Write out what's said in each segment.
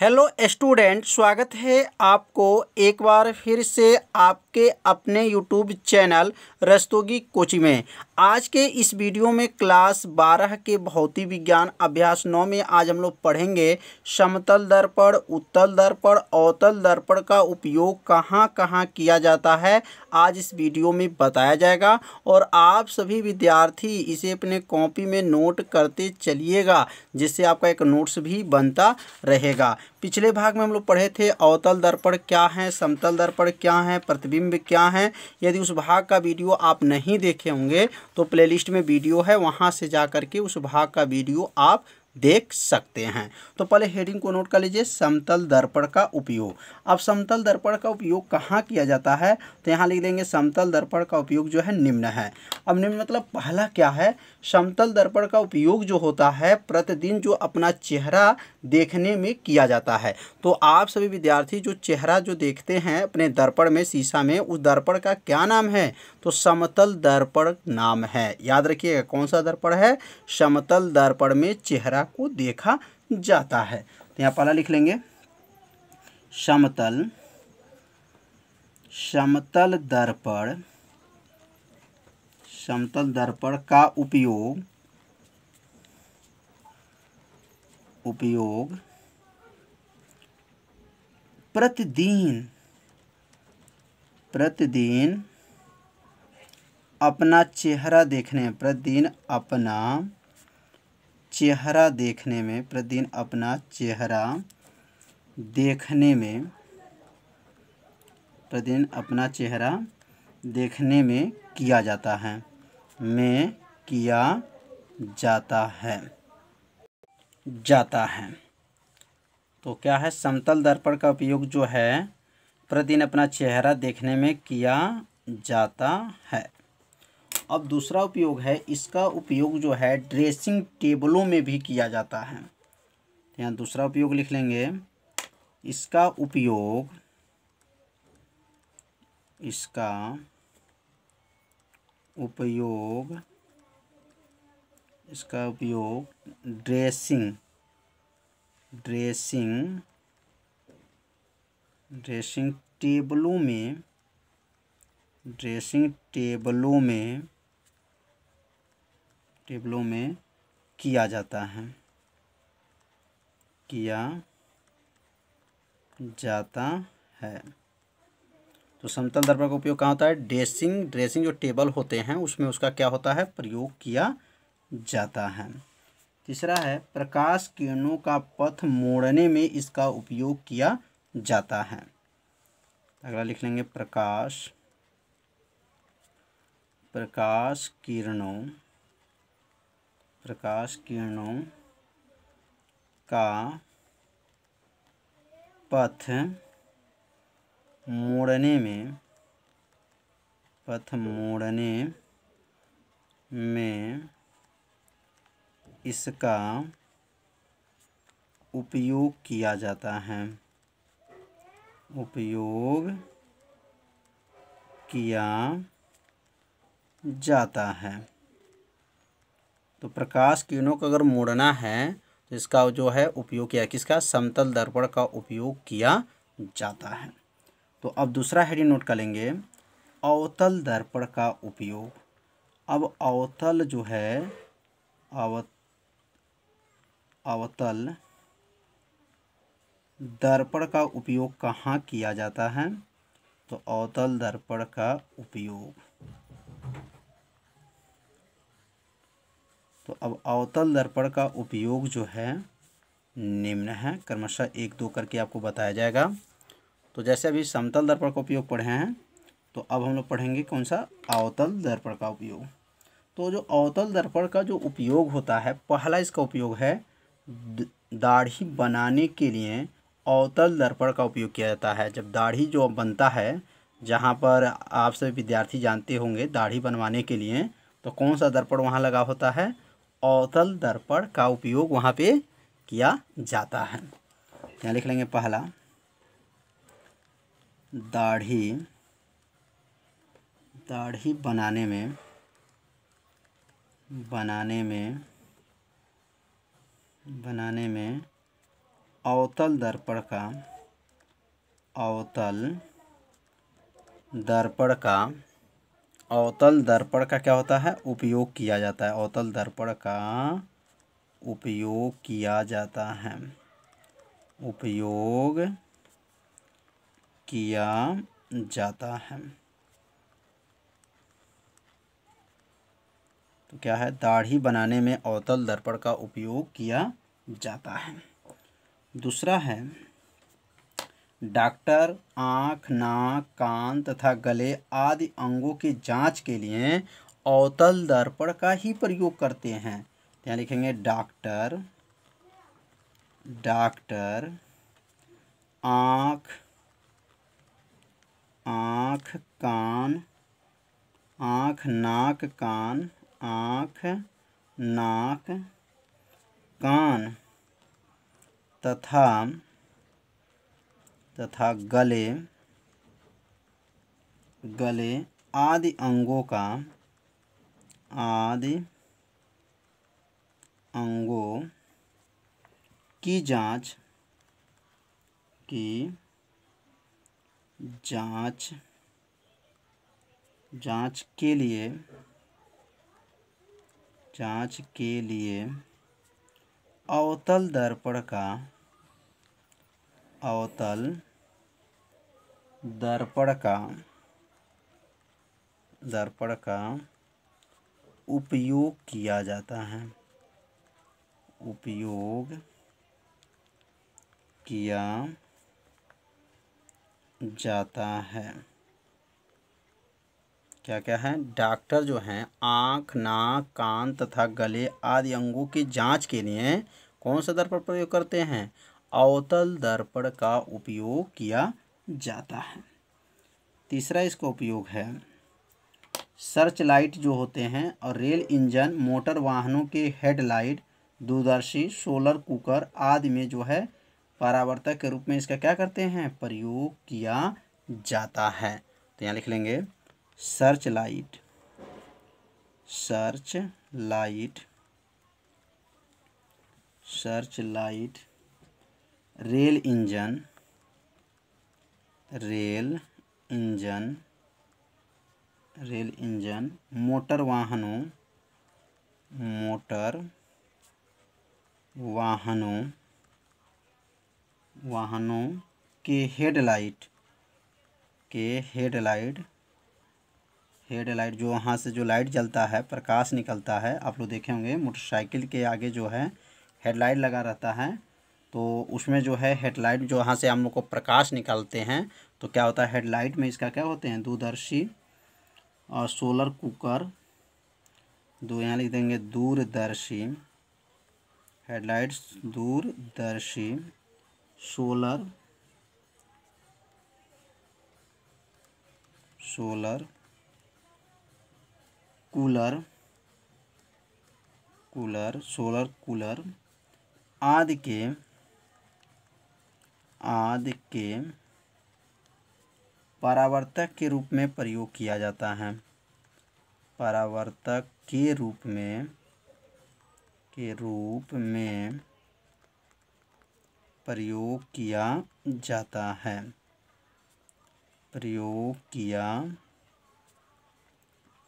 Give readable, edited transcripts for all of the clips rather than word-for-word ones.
Hello student, स्वागत है आपको एक बार फिर से आपके अपने यूट्यूब चैनल रस्तोगी कोचिंग में। आज के इस वीडियो में क्लास 12 के भौतिक विज्ञान अभ्यास 9 में आज हम लोग पढ़ेंगे समतल दर्पण, उत्तल दर्पण, अवतल दर्पण का उपयोग कहाँ कहाँ किया जाता है आज इस वीडियो में बताया जाएगा। और आप सभी विद्यार्थी इसे अपने कॉपी में नोट करते चलिएगा, जिससे आपका एक नोट्स भी बनता रहेगा। पिछले भाग में हम लोग पढ़े थे अवतल दर्पण क्या है, समतल दर्पण क्या है, प्रतिबिंब क्या है। यदि उस भाग का वीडियो आप नहीं देखे होंगे तो प्लेलिस्ट में वीडियो है, वहां से जा करके उस भाग का वीडियो आप देख सकते हैं। तो पहले हेडिंग को नोट कर लीजिए, समतल दर्पण का उपयोग। अब समतल दर्पण का उपयोग कहाँ किया जाता है, तो यहाँ लिख देंगे समतल दर्पण का उपयोग जो है निम्न है। अब निम्न मतलब पहला क्या है, समतल दर्पण का उपयोग जो होता है प्रतिदिन जो अपना चेहरा देखने में किया जाता है। तो आप सभी विद्यार्थी जो चेहरा जो देखते हैं अपने दर्पण में, शीशा में, उस दर्पण का क्या नाम है, तो समतल दर्पण नाम है। याद रखिएगा कौन सा दर्पण है, समतल दर्पण में चेहरा को देखा जाता है। तो यहाँ पहला लिख लेंगे समतल दर्पण, समतल दर्पण का उपयोग प्रतिदिन अपना चेहरा देखने में, प्रतिदिन अपना चेहरा देखने में किया जाता है। तो क्या है, समतल दर्पण का उपयोग जो है प्रतिदिन अपना चेहरा देखने में किया जाता है। अब दूसरा उपयोग है, इसका उपयोग जो है ड्रेसिंग टेबलों में भी किया जाता है। यहाँ दूसरा उपयोग लिख लेंगे, इसका उपयोग ड्रेसिंग टेबलों में किया जाता है। तो समतल दर्पण का उपयोग कहाँ होता है, ड्रेसिंग जो टेबल होते हैं उसमें उसका क्या होता है, प्रयोग किया जाता है। तीसरा है प्रकाश किरणों का पथ मोड़ने में इसका उपयोग किया जाता है। अगला लिख लेंगे प्रकाश किरणों का पथ मोड़ने में इसका उपयोग किया जाता है। तो प्रकाश किरणों को अगर मोड़ना है तो इसका जो है उपयोग किया, किसका, समतल दर्पण का उपयोग किया जाता है। तो अब दूसरा हेडिंग नोट कर लेंगे, अवतल दर्पण का उपयोग। अब अवतल जो है, अवतल दर्पण का उपयोग कहाँ किया जाता है, तो अवतल दर्पण का उपयोग, तो अब अवतल दर्पण का उपयोग जो है निम्न है। क्रमशः 1-2 करके आपको बताया जाएगा। तो जैसे अभी समतल दर्पण का उपयोग पढ़े हैं, तो अब हम लोग पढ़ेंगे कौन सा, अवतल दर्पण का उपयोग। तो जो अवतल दर्पण का जो उपयोग होता है, पहला इसका उपयोग है दाढ़ी बनाने के लिए अवतल दर्पण का उपयोग किया जाता है। जब दाढ़ी जो बनता है, जहाँ पर आप सभी विद्यार्थी जानते होंगे दाढ़ी बनवाने के लिए तो कौन सा दर्पण वहाँ लगा होता है, अवतल दर्पण का उपयोग वहाँ पे किया जाता है। यहाँ लिख लेंगे पहला, दाढ़ी बनाने में अवतल दर्पण का अवतल दर्पण का क्या होता है, उपयोग किया जाता है। अवतल दर्पण का उपयोग किया जाता है, उपयोग किया जाता है। तो क्या है, दाढ़ी बनाने में अवतल दर्पण का उपयोग किया जाता है। दूसरा है, डॉक्टर आँख, नाक, कान तथा गले आदि अंगों की जांच के लिए अवतल दर्पण का ही प्रयोग करते हैं। यहाँ लिखेंगे डॉक्टर आँख, कान, आँख, नाक, कान, आँख, नाक, कान तथा गले आदि अंगों की जांच के लिए अवतल दर्पण का उपयोग किया जाता है, उपयोग किया जाता है। क्या क्या है, डॉक्टर जो हैं आँख, नाक, कान तथा गले आदि अंगों की जांच के लिए कौन सा दर्पण प्रयोग करते हैं, अवतल दर्पण का उपयोग किया जाता है। तीसरा इसका उपयोग है, सर्च लाइट जो होते हैं और रेल इंजन, मोटर वाहनों के हेडलाइट, दूरदर्शी, सोलर कुकर आदि में जो है परावर्तक के रूप में इसका क्या करते हैं, प्रयोग किया जाता है। तो यहाँ लिख लेंगे search light, rail engine, motor वाहनों के हेडलाइट जो वहाँ से जो लाइट जलता है, प्रकाश निकलता है, आप लोग देखे होंगे मोटरसाइकिल के आगे जो है हेडलाइट लगा रहता है, तो उसमें जो है हेडलाइट जो वहाँ से हम लोग को प्रकाश निकालते हैं, तो क्या होता है, हेडलाइट में इसका क्या होते हैं, दूरदर्शी और सोलर कुकर, यहाँ लिख देंगे दूरदर्शी, हेडलाइट्स दूरदर्शी, सोलर कूलर आदि के परावर्तक के रूप में प्रयोग किया जाता है, परावर्तक के रूप में प्रयोग किया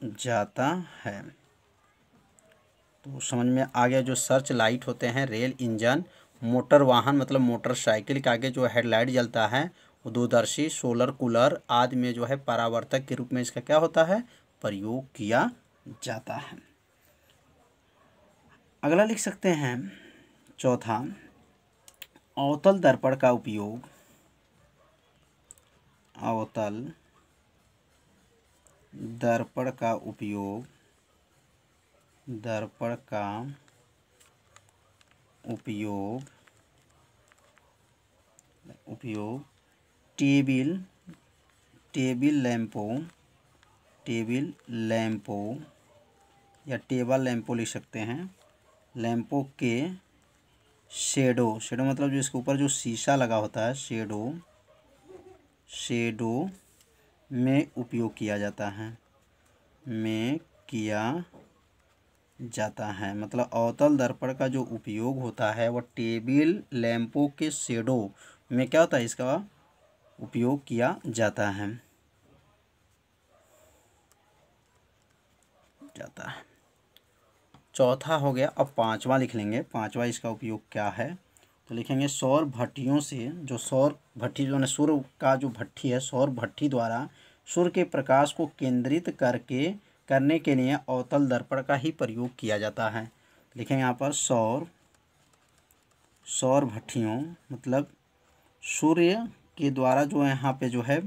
जाता है, तो समझ में आ गया। जो सर्च लाइट होते हैं, रेल इंजन, मोटर वाहन मतलब मोटरसाइकिल के आगे जो हेडलाइट जलता है, वो दूरदर्शी, सोलर कूलर आदि में जो है परावर्तक के रूप में इसका क्या होता है, प्रयोग किया जाता है। अगला लिख सकते हैं चौथा, अवतल दर्पण का उपयोग, अवतल दर्पण का उपयोग टेबिल लैंपों या टेबल लैंपों लिख सकते हैं, लैंपों के शेडो मतलब जो इसके ऊपर जो शीशा लगा होता है, शेडो में उपयोग किया जाता है, जाता है। मतलब अवतल दर्पण का जो उपयोग होता है वह टेबल लैंपों के शेडो में क्या होता है, इसका उपयोग किया जाता है। चौथा हो गया। अब पांचवा लिख लेंगे। पांचवा इसका उपयोग क्या है, तो लिखेंगे सौर भट्टियों से, जो सौर भट्टी जो है सूर्य का जो भट्टी है, सौर भट्टी द्वारा सूर्य के प्रकाश को केंद्रित करने के लिए अवतल दर्पण का ही प्रयोग किया जाता है। लिखेंगे यहाँ पर सौर भट्टियों, मतलब सूर्य के द्वारा जो है यहाँ पे जो है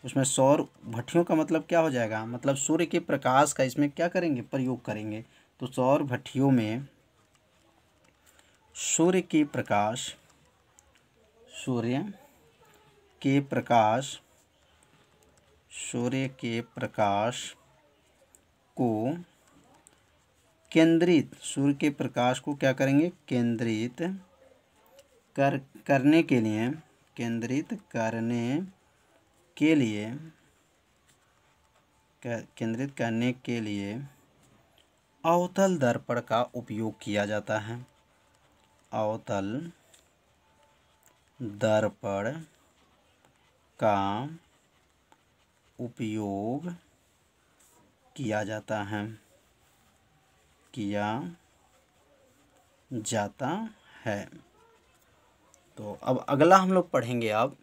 उसमें सौर भट्टियों का मतलब क्या हो जाएगा, मतलब सूर्य के प्रकाश का इसमें क्या करेंगे, प्रयोग करेंगे। तो सौर भट्टियों में सूर्य के प्रकाश को केंद्रित, सूर्य के प्रकाश को क्या करेंगे, केंद्रित करने के लिए अवतल दर्पण का उपयोग किया जाता है। अवतल दर्पण का उपयोग किया जाता है। तो अब अगला हम लोग पढ़ेंगे अब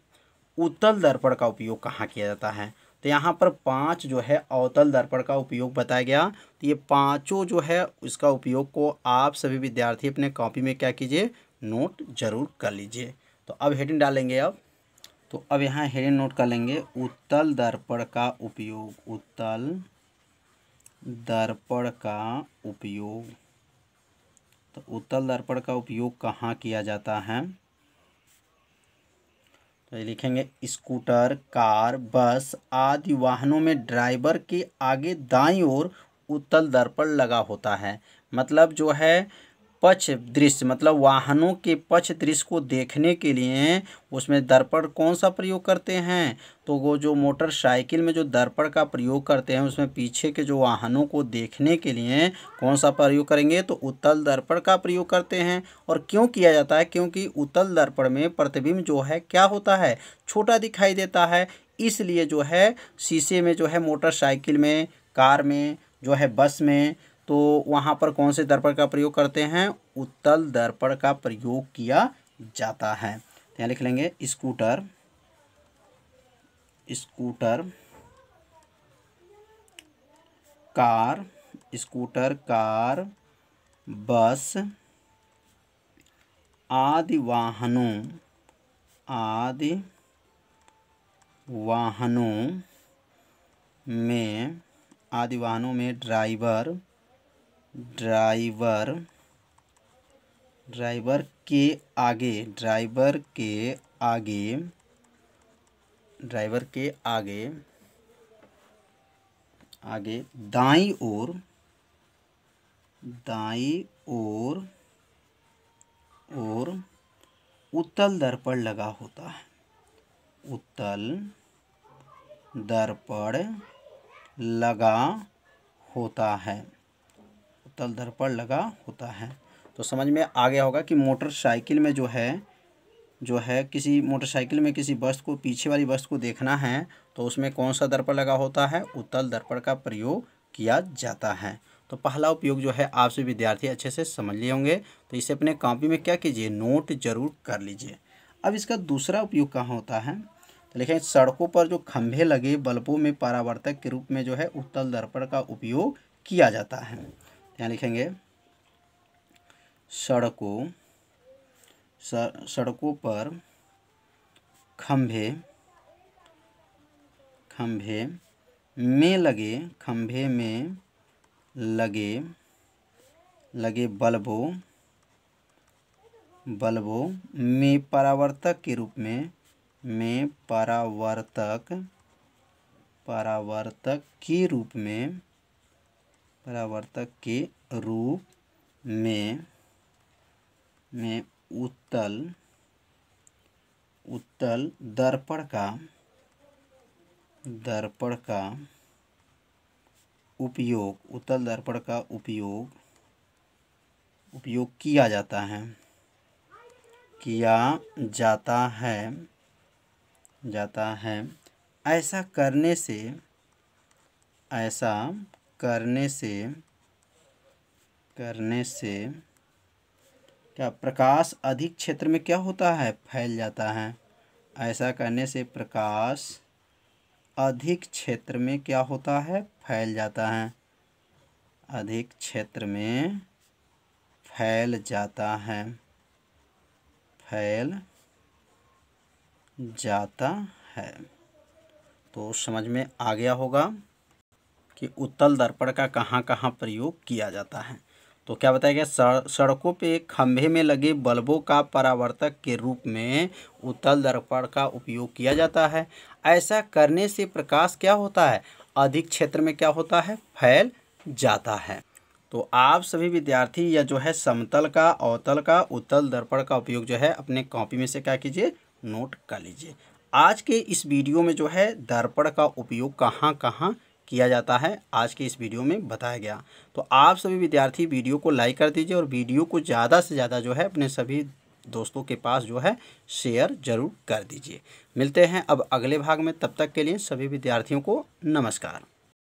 उत्तल दर्पण का उपयोग कहाँ किया जाता है। तो यहाँ पर 5 जो है अवतल दर्पण का उपयोग बताया गया। तो ये पांचों जो है इसका उपयोग को आप सभी विद्यार्थी अपने कॉपी में क्या कीजिए, नोट जरूर कर लीजिए। तो अब हेडिंग डालेंगे। तो अब यहाँ हेडिंग नोट कर लेंगे, उत्तल दर्पण का उपयोग। उत्तल दर्पण का उपयोग, तो उत्तल दर्पण का उपयोग कहाँ किया जाता है, तो ये लिखेंगे स्कूटर, कार, बस आदि वाहनों में ड्राइवर के आगे दाईं ओर उत्तल दर्पण लगा होता है। मतलब जो है पक्ष दृश्य, मतलब वाहनों के पक्ष दृश्य को देखने के लिए उसमें दर्पण कौन सा प्रयोग करते हैं, तो वो जो मोटरसाइकिल में जो दर्पण का प्रयोग करते हैं उसमें पीछे के जो वाहनों को देखने के लिए कौन सा प्रयोग करेंगे, तो उत्तल दर्पण का प्रयोग करते हैं। और क्यों किया जाता है, क्योंकि उत्तल दर्पण में प्रतिबिंब जो है क्या होता है, छोटा दिखाई देता है। इसलिए जो है शीशे में जो है मोटरसाइकिल में, कार में, जो है बस में, तो वहाँ पर कौन से दर्पण का प्रयोग करते हैं, उत्तल दर्पण का प्रयोग किया जाता है। तो यहाँ लिख लेंगे स्कूटर, कार, बस आदि वाहनों में ड्राइवर के आगे दाईं ओर उत्तल दर्पण लगा होता है। उत्तल दर्पण लगा होता है। तो समझ में आ गया होगा कि मोटरसाइकिल में जो है किसी मोटरसाइकिल में किसी बस को, पीछे वाली बस को देखना है तो उसमें कौन सा दर्पण लगा होता है, उत्तल दर्पण का प्रयोग किया जाता है। तो पहला उपयोग जो है आप सभी विद्यार्थी अच्छे से समझ लिए होंगे। तो इसे अपने कॉपी में क्या कीजिए, नोट जरूर कर लीजिए। अब इसका दूसरा उपयोग कहाँ होता है, तो लिखें सड़कों पर जो खंभे लगे बल्बों में परावर्तक के रूप में जो है उत्तल दर्पण का उपयोग किया जाता है। यहाँ लिखेंगे सड़कों पर खंभे में लगे बल्बों में परावर्तक के रूप में उत्तल दर्पण का उपयोग उपयोग किया जाता है, किया जाता है। ऐसा करने से क्या प्रकाश अधिक क्षेत्र में क्या होता है, फैल जाता है। ऐसा करने से प्रकाश अधिक क्षेत्र में क्या होता है, फैल जाता है। अधिक क्षेत्र में फैल जाता है, फैल जाता है। तो समझ में आ गया होगा कि उत्तल दर्पण का कहाँ कहाँ प्रयोग किया जाता है। तो क्या बताया गया, सड़कों पे खंभे में लगे बल्बों का परावर्तक के रूप में उत्तल दर्पण का उपयोग किया जाता है। ऐसा करने से प्रकाश क्या होता है, अधिक क्षेत्र में क्या होता है, फैल जाता है। तो आप सभी विद्यार्थी या जो है समतल का, अवतल का, उत्तल दर्पण का उपयोग जो है अपने कॉपी में से क्या कीजिए, नोट कर लीजिए। आज के इस वीडियो में जो है दर्पण का उपयोग कहाँ कहाँ किया जाता है, आज के इस वीडियो में बताया गया। तो आप सभी विद्यार्थी वीडियो को लाइक कर दीजिए और वीडियो को ज़्यादा से ज़्यादा जो है अपने सभी दोस्तों के पास जो है शेयर ज़रूर कर दीजिए। मिलते हैं अब अगले भाग में, तब तक के लिए सभी विद्यार्थियों को नमस्कार।